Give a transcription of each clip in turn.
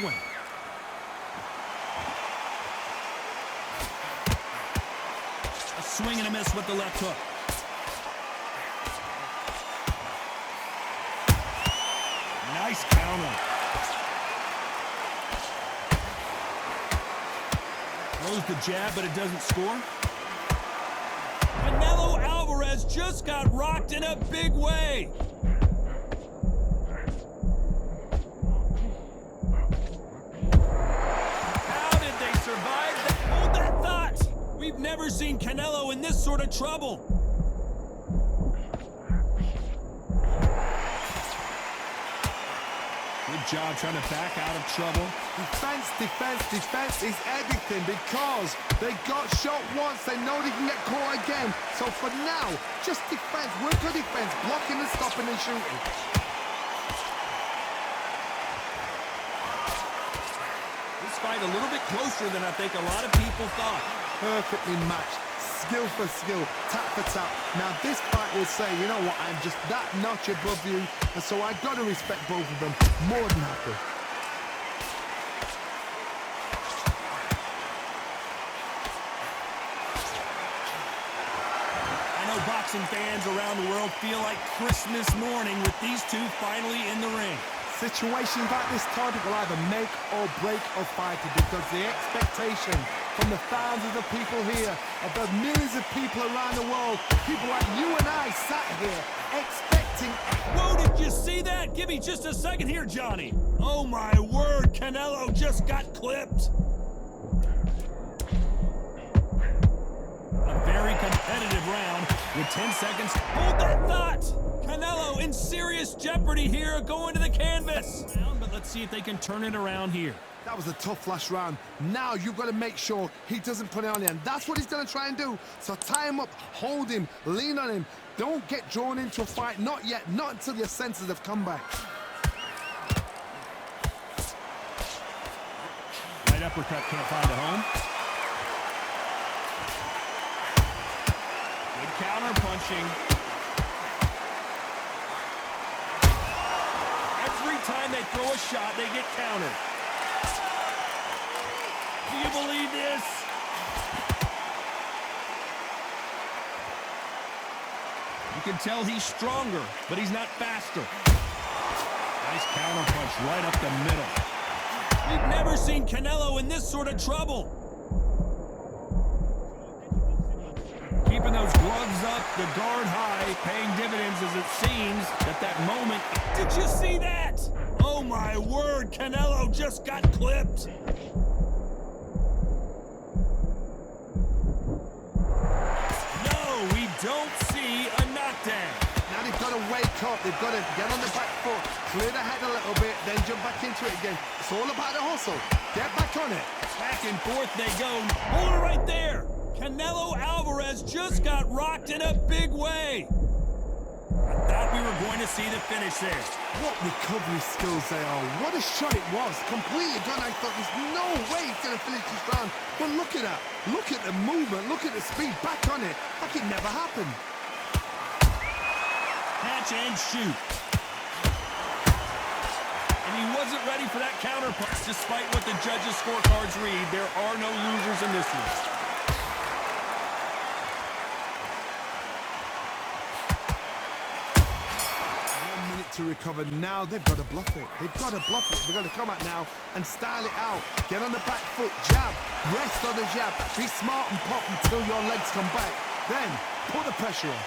win. A swing and a miss with the left hook. Nice counter. Throws the jab, but it doesn't score. Canelo Alvarez just got rocked in a big way. How did they survive that? Hold that thought. We've never seen Canelo in this sort of trouble. Good job trying to back out of trouble. Defense, defense, defense is everything because they got shot once. They know they can get caught again. So for now, just defense. Work on defense, blocking and stopping and shooting. This fight a little bit closer than I think a lot of people thought. Perfectly matched. Skill for skill, tap for tap. Now this fight will say, you know what, I'm just that notch above you, and so I gotta respect both of them. More than happy. I know boxing fans around the world feel like Christmas morning with these two finally in the ring. Situations like this, Todd, will either make or break a fighter because the expectation from the thousands of people here, of the millions of people around the world, people like you and I sat here expecting... Whoa, did you see that? Give me just a second here, Johnny. Oh my word, Canelo just got clipped. A very competitive round with 10 seconds. Hold that thought. Canelo in serious jeopardy here going to the canvas. But let's see if they can turn it around here. That was a tough last round. Now you've got to make sure he doesn't put it on you, and that's what he's going to try and do. So tie him up, hold him, lean on him. Don't get drawn into a fight. Not yet. Not until your senses have come back. Right uppercut can't find a home. Good counter punching. Every time they throw a shot, they get countered. Do you believe this? You can tell he's stronger, but he's not faster. Nice counter punch right up the middle. We've never seen Canelo in this sort of trouble. Keeping those gloves up, the guard high, paying dividends as it seems at that moment. Did you see that? Oh my word, Canelo just got clipped. Don't see a knockdown. Now they've got to wake up. They've got to get on the back foot, clear the head a little bit, then jump back into it again. It's all about the hustle. Get back on it. Back and forth they go. Hold it right there. Canelo Alvarez just got rocked in a big way. I thought we were going to see the finish there. What recovery skills they are. What a shot it was. Completely done. I thought there's no way he's going to finish this round. But look at that. Look at the movement. Look at the speed. Back on it. Like it never happened. Catch and shoot. And he wasn't ready for that counter punch. Despite what the judges' scorecards read, there are no losers in this one. To recover now, they've got to bluff it. They've got to bluff it. They've got to come out now and style it out. Get on the back foot, jab, rest on the jab. Be smart and pop until your legs come back. Then put the pressure on.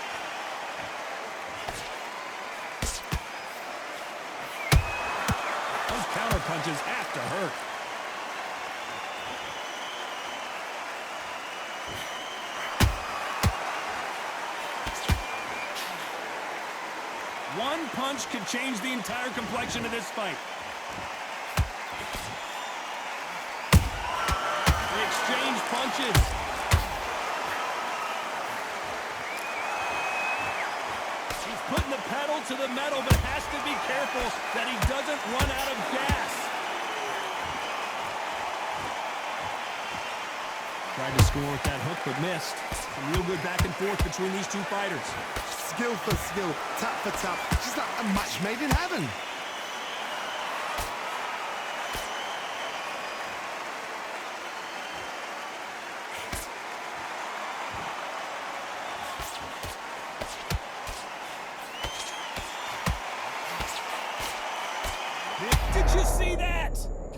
Those counter punches have to hurt. One punch could change the entire complexion of this fight. They exchange punches. He's putting the pedal to the metal, but has to be careful that he doesn't run out of gas. Tried to score with that hook, but missed. Some real good back and forth between these two fighters. Skill for skill, tap for tap. Just like a match made in heaven.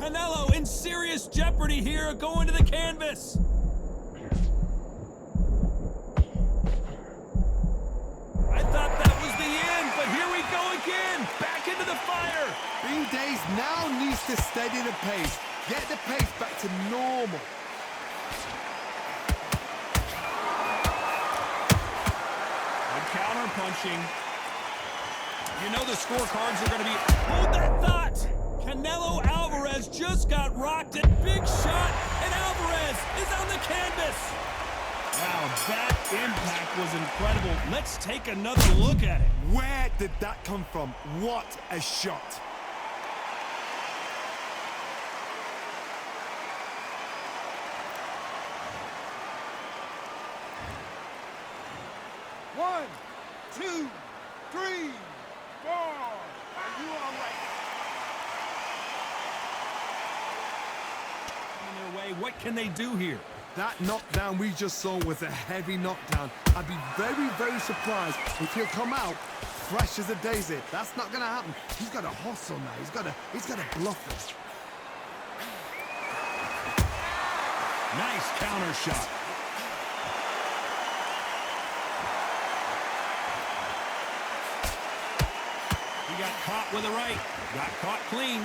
Canelo in serious jeopardy here, going to the canvas. I thought that was the end, but here we go again. Back into the fire. Benavidez now needs to steady the pace. Get the pace back to normal. Good counter punching. You know the scorecards are going to be... Hold that thought! Canelo Alvarez just got rocked at big shot, and Alvarez is on the canvas. Wow, that impact was incredible. Let's take another look at it. Where did that come from? What a shot. One, two, three, four. Are you all right? In their way, what can they do here? That knockdown we just saw was a heavy knockdown. I'd be very, very surprised if he'll come out fresh as a daisy. That's not gonna happen. He's got to hustle now. He's got to bluff it. Nice counter shot. He got caught with a right. Got caught clean.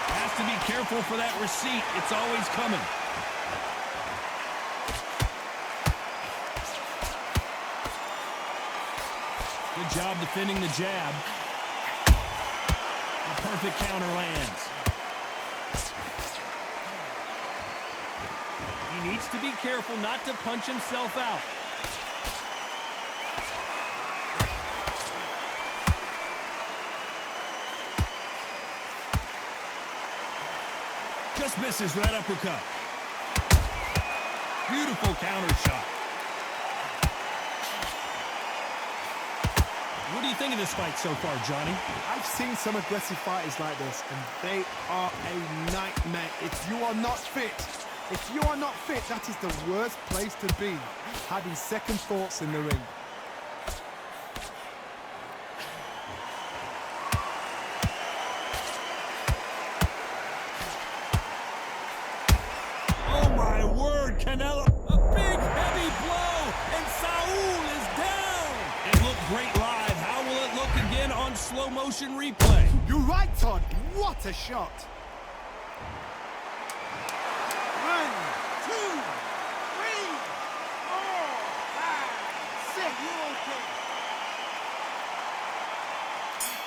Has to be careful for that receipt. It's always coming. Good job defending the jab. A perfect counter lands. He needs to be careful not to punch himself out. Just misses with that uppercut. Beautiful counter shot. What do you think of this fight so far, Johnny? I've seen some aggressive fighters like this, and they are a nightmare. If you are not fit, that is the worst place to be, having second thoughts in the ring. Oh my word, Canelo! A big heavy blow, and Saul is down! It looked great live. How will it look again on slow motion replay? You're right, Todd. What a shot. 1, 2, 3, 4, 5, 6. You okay?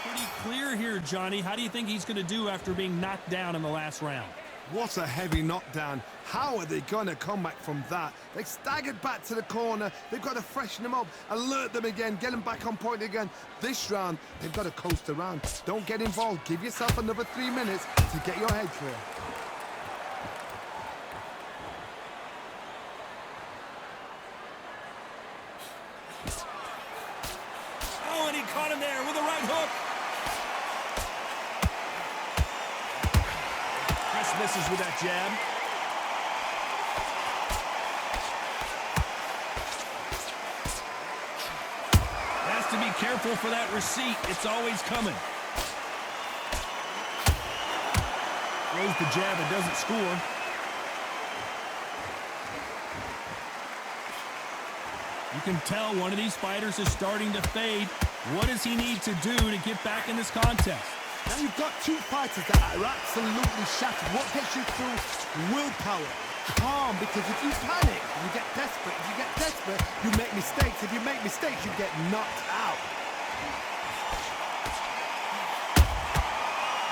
Pretty clear here, Johnny. How do you think he's going to do after being knocked down in the last round? What a heavy knockdown. How are they going to come back from that? They staggered back to the corner. They've got to freshen them up, alert them again, get them back on point again. This round, they've got to coast around. Don't get involved. Give yourself another 3 minutes to get your head clear. Oh, and he caught him there with a right hook. Just misses with that jab. Has to be careful for that receipt. It's always coming. Throws the jab and doesn't score. You can tell one of these fighters is starting to fade. What does he need to do to get back in this contest? Now you've got two fighters that are absolutely shattered. What gets you through? Willpower. Calm, because if you panic, you get desperate. If you get desperate, you make mistakes. If you make mistakes, you get knocked out.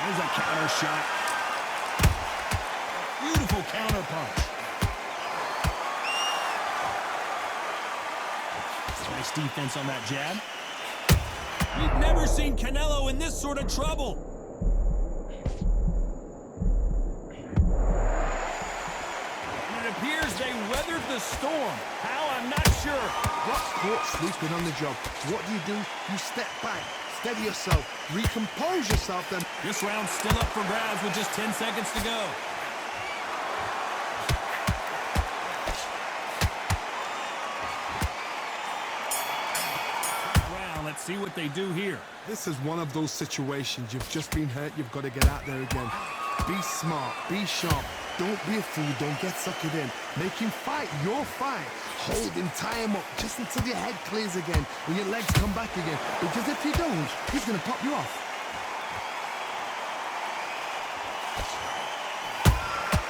There's a counter shot. Beautiful counter punch. Nice defense on that jab. We've never seen Canelo in this sort of trouble. And it appears they weathered the storm. How, I'm not sure. Got caught sleeping on the job. What do? You step back, steady yourself, recompose yourself, then... This round's still up for grabs with just 10 seconds to go. see what they do here. This is one of those situations. You've just been hurt. You've got to get out there again. Be smart. Be sharp. Don't be a fool. Don't get suckered in. Make him fight your fight. Hold him, tie him up just until your head clears again and your legs come back again. Because if you don't, he's going to pop you off.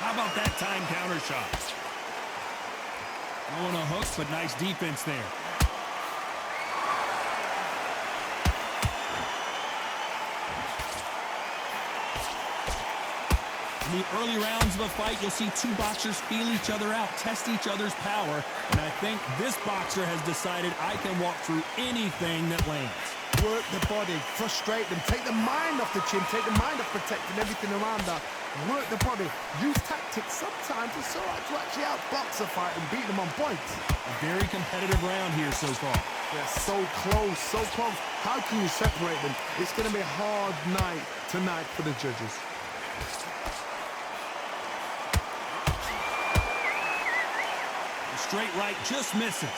How about that time counter shot? Throwing a hook, but nice defense there. In the early rounds of a fight, you'll see two boxers feel each other out, test each other's power, and I think this boxer has decided I can walk through anything that lands. Work the body, frustrate them, take the mind off the chin, take the mind off protecting everything around that. Work the body, use tactics. Sometimes it's all right to actually outbox a fight and beat them on points. A very competitive round here so far. They're so close, so close. How can you separate them? It's going to be a hard night tonight for the judges. Straight right just misses.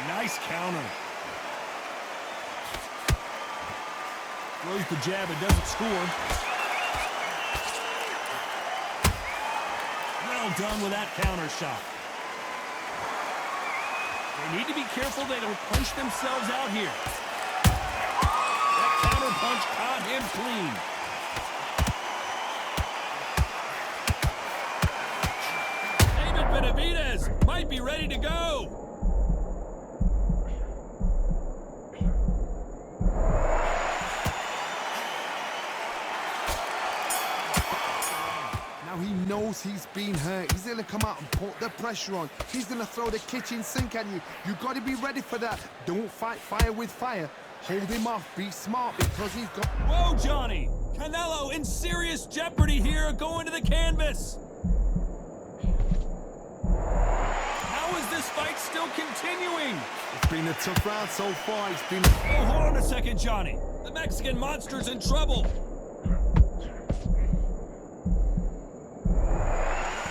Nice counter. Throws the jab, it doesn't score. Well done with that counter shot. They need to be careful they don't punch themselves out here. That counter punch caught him clean. Benavidez might be ready to go. Now he knows he's been hurt. He's going to come out and put the pressure on. He's going to throw the kitchen sink at you. You've got to be ready for that. Don't fight fire with fire. Hold him off. Be smart because he's got... Whoa, Johnny! Canelo in serious jeopardy here going to the canvas. This fight still continuing. It's been a tough round so far. It's been... Oh, hold on a second, Johnny. The Mexican monster's in trouble.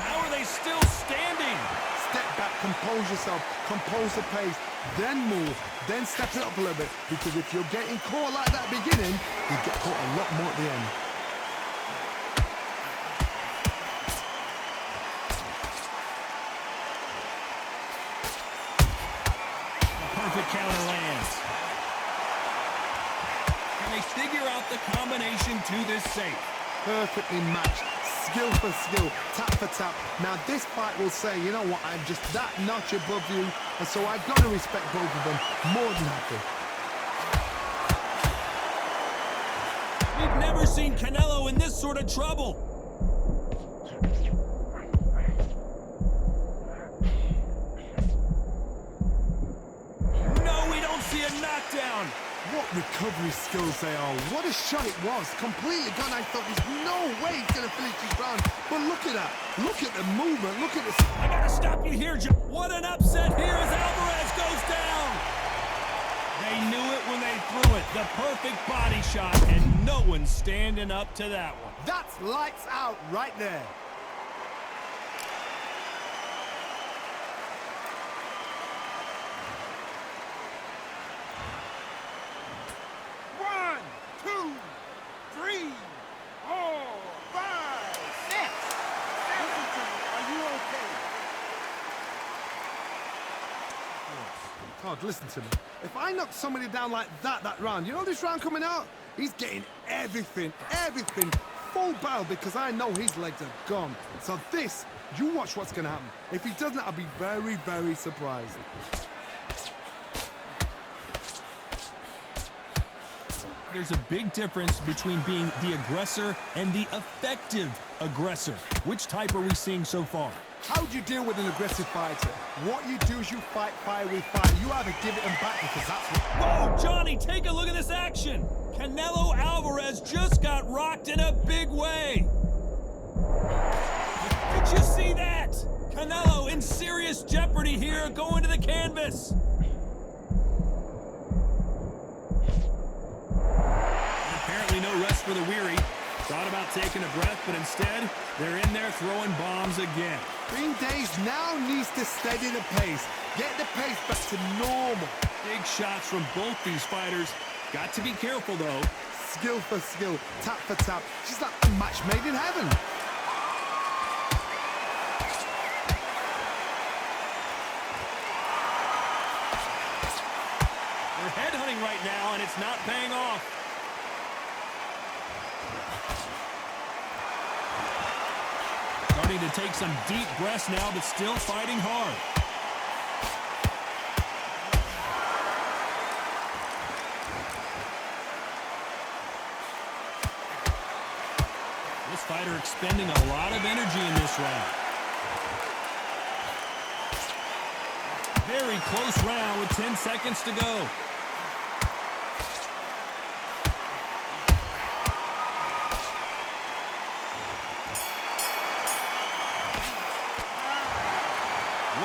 How are they still standing? Step back, compose yourself, compose the pace, then move, then step it up a little bit. Because if you're getting caught like that beginning, you get caught a lot more at the end. Perfect counter lands. Can they figure out the combination to this safe? Perfectly matched, skill for skill, tap for tap. Now this fight will say, you know what, I'm just that notch above you, and so I've got to respect both of them more than happy. We've never seen Canelo in this sort of trouble. Knockdown. What recovery skills they are. What a shot it was. Completely gone. I thought there's no way he's going to finish this round. But look at that. Look at the movement. Look at this. I got to stop you here, Joe. What an upset here as Alvarez goes down. They knew it when they threw it. The perfect body shot, and no one's standing up to that one. That's lights out right there. God, listen to me. If I knock somebody down like that round, you know this round coming out? He's getting everything, full barrel because I know his legs are gone. So this, you watch what's going to happen. If he doesn't, I'll be very, very surprised. There's a big difference between being the aggressor and the effective aggressor. Which type are we seeing so far? How do you deal with an aggressive fighter? What you do is you fight fire with fire. You either give it them back because that's what... Whoa, Johnny, take a look at this action. Canelo Alvarez just got rocked in a big way. Did you see that? Canelo in serious jeopardy here going to the canvas. Apparently no rest for the weary. Thought about taking a breath, but instead, they're in there throwing bombs again. Benavidez now needs to steady the pace. Get the pace back to normal. Big shots from both these fighters. Got to be careful, though. Skill for skill, tap for tap. She's like a match made in heaven. They're headhunting right now, and it's not paying off. Starting to take some deep breaths now, but still fighting hard. This fighter expending a lot of energy in this round. Very close round with 10 seconds to go.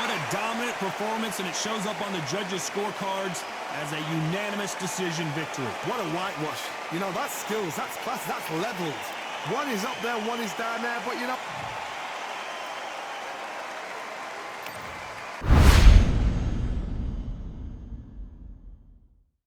What a dominant performance, and it shows up on the judges' scorecards as a unanimous decision victory. What a whitewash. You know, that's skills, that's class, that's levels. One is up there, one is down there, but you know,